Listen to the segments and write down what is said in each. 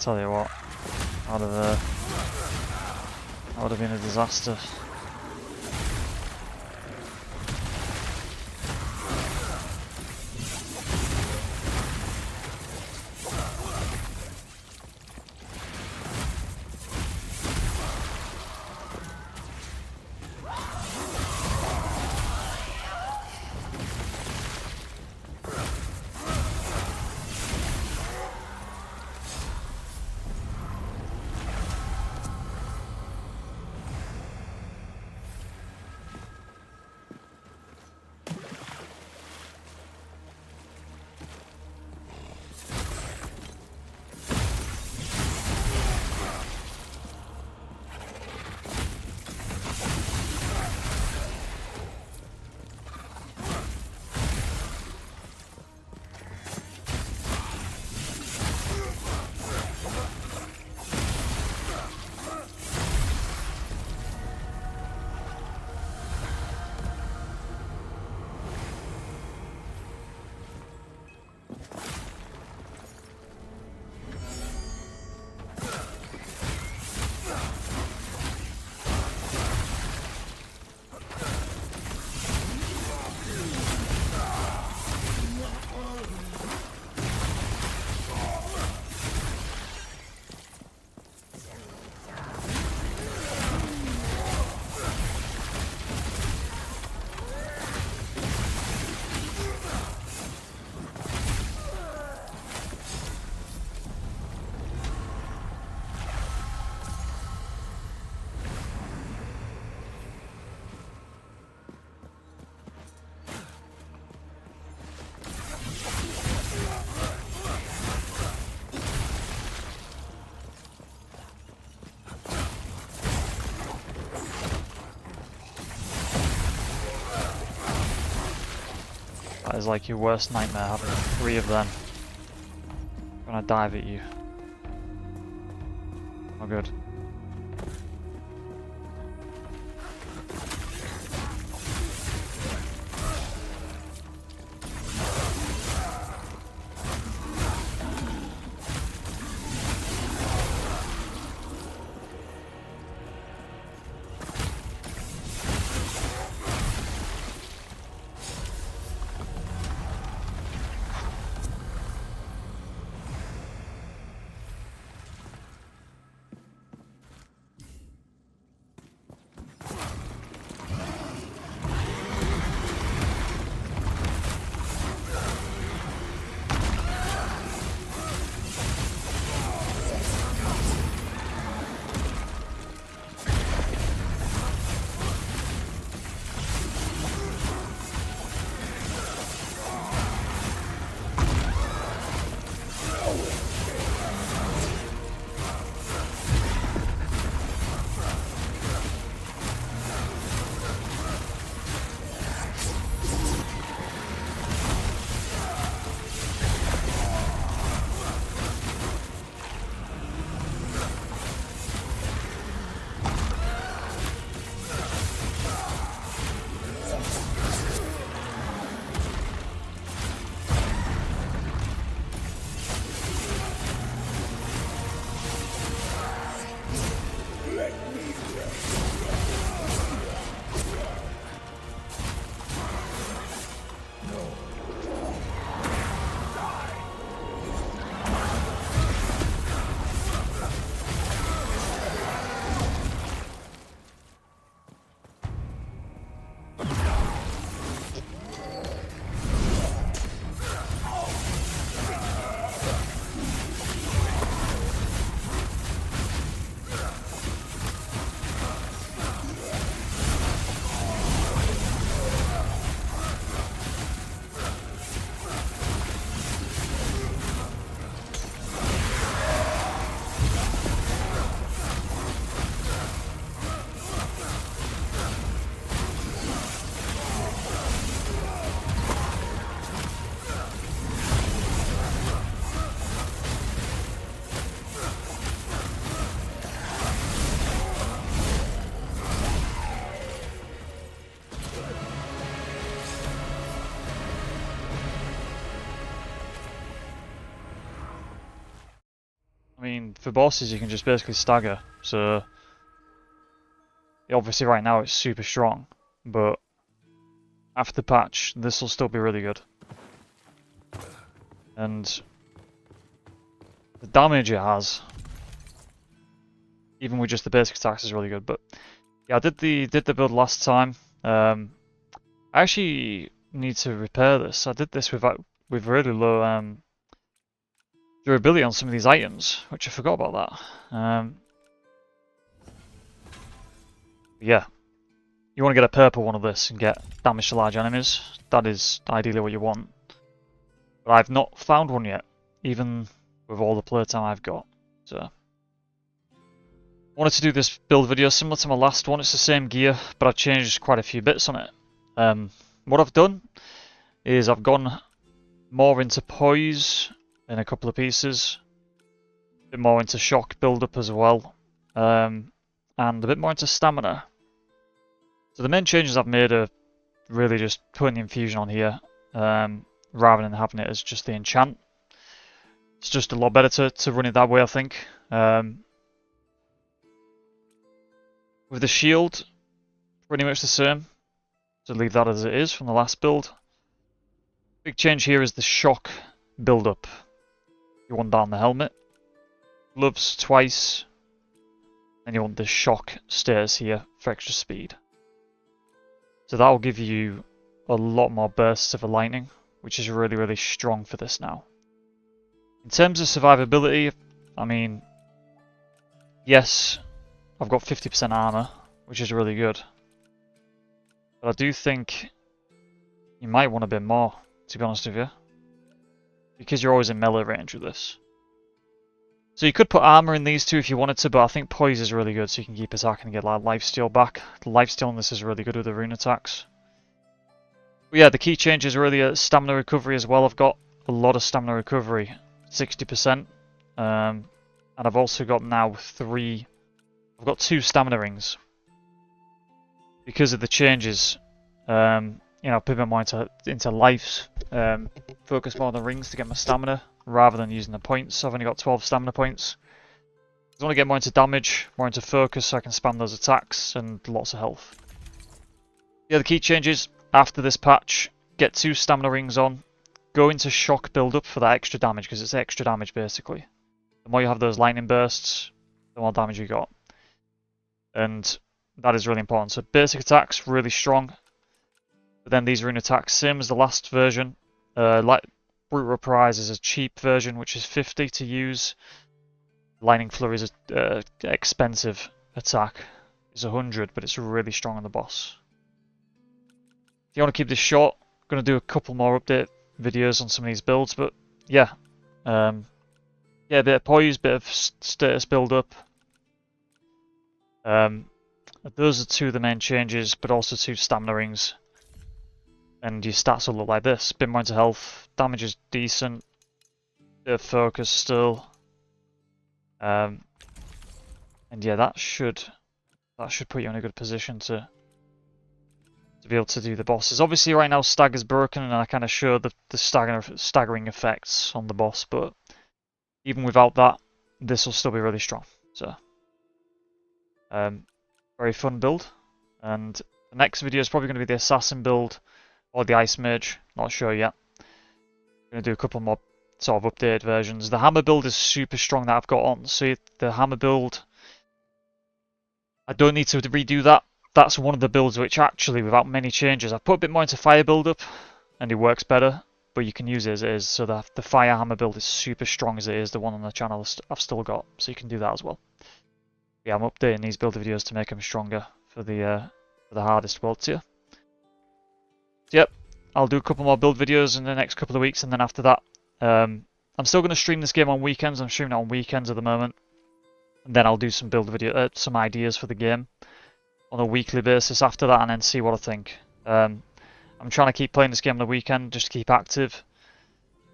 tell you what, that would have been a disaster. That is like your worst nightmare, having 3 of them gonna dive at you. Oh good. I mean, for bosses you can just basically stagger, so obviously right now it's super strong, but after the patch this will still be really good. And the damage it has, even with just the basic attacks, is really good. But yeah, I did the build last time. I actually need to repair this. I did this with really low durability on some of these items, which I forgot about that. Yeah, you want to get a purple one of this and get damage to large enemies. That is ideally what you want. But I've not found one yet, even with all the playtime I've got. So I wanted to do this build video similar to my last one. It's the same gear, but I've changed quite a few bits on it. What I've done is I've gone more into poise in a couple of pieces, a bit more into shock build-up as well, and a bit more into stamina. So the main changes I've made are really just putting the infusion on here, rather than having it as just the enchant. It's just a lot better to run it that way, I think. With the shield, pretty much the same. So leave that as it is from the last build. Big change here is the shock build-up. You want that on the helmet. Gloves twice. And you want the shock stairs here for extra speed. So that will give you a lot more bursts of a lightning, which is really, really strong for this now. In terms of survivability, I mean, yes, I've got 50% armor, which is really good. But I do think you might want a bit more, to be honest with you. Because you're always in melee range with this. So you could put armor in these two if you wanted to, but I think poise is really good, so you can keep attacking and get like lifesteal back. The lifesteal on this is really good with the rune attacks. But yeah, the key change is really stamina recovery as well. I've got a lot of stamina recovery, 60%. And I've also got now I've got 2 stamina rings. Because of the changes, you know, put more into lives, focus more on the rings to get my stamina, rather than using the points. So I've only got 12 stamina points. I want to get more into damage, more into focus, so I can spam those attacks, and lots of health. The other key changes after this patch, get 2 stamina rings on, go into shock build-up for that extra damage, because it's extra damage basically. The more you have those lightning bursts, the more damage you got. And that is really important. So basic attacks, really strong. But then these rune attacks, same as the last version. Like Brute Reprise is a cheap version, which is 50 to use. Lightning Flurry is an expensive attack. It's 100, but it's really strong on the boss. If you want to keep this short, I'm going to do a couple more update videos on some of these builds, but yeah. Yeah, a bit of poise, bit of status build up. Those are 2 of the main changes, but also 2 stamina rings. And your stats will look like this. Bit more into health, damage is decent, bit of focus still. And yeah, that should put you in a good position to be able to do the bosses. Obviously right now stagger's broken, and I kind of show the staggering effects on the boss, but even without that, this will still be really strong. So very fun build, and the next video is probably going to be the assassin build or the ice mage, not sure yet. I'm going to do a couple more sort of updated versions. The hammer build is super strong that I've got on, so the hammer build, I don't need to redo that. That's one of the builds which actually, without many changes, I've put a bit more into fire build up, and it works better, but you can use it as it is. So the fire hammer build is super strong as it is. The one on the channel I've still got, so you can do that as well. Yeah, I'm updating these build videos to make them stronger for the hardest world tier. Yep, I'll do a couple more build videos in the next couple of weeks, and then after that, I'm still going to stream this game on weekends. I'm streaming it on weekends at the moment, and then I'll do some some ideas for the game on a weekly basis after that, and then see what I think. I'm trying to keep playing this game on the weekend just to keep active,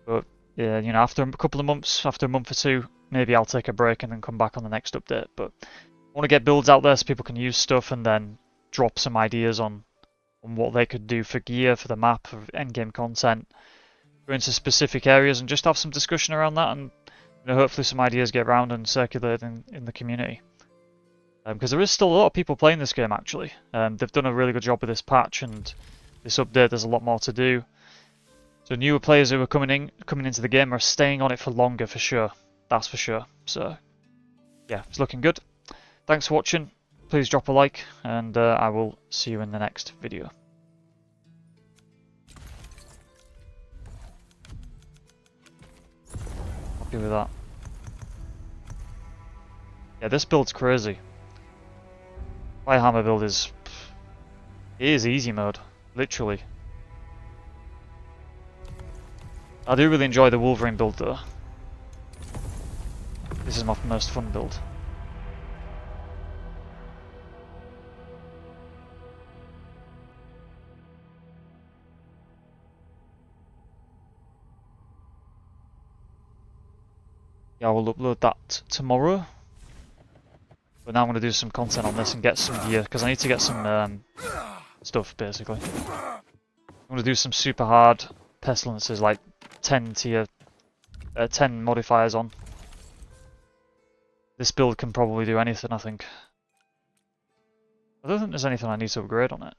but yeah, you know, after a couple of months, after a month or 2, maybe I'll take a break and then come back on the next update. But I want to get builds out there so people can use stuff, and then drop some ideas on what they could do for gear, for the map, for endgame content, go into specific areas, and just have some discussion around that, and hopefully some ideas get around and circulate in the community. Because there is still a lot of people playing this game actually. They've done a really good job with this patch and this update. There's a lot more to do. So newer players who are coming into the game are staying on it for longer for sure. That's for sure. So yeah, it's looking good. Thanks for watching. Please drop a like, and I will see you in the next video. Happy with that. Yeah, this build's crazy. Firehammer build is easy mode, literally. I do really enjoy the Wolverine build though. This is my most fun build. Yeah, I will upload that tomorrow. But now I'm going to do some content on this and get some gear, because I need to get some stuff, basically. I'm going to do some super hard pestilences, like 10 tier, 10 modifiers on. This build can probably do anything, I think. I don't think there's anything I need to upgrade on it.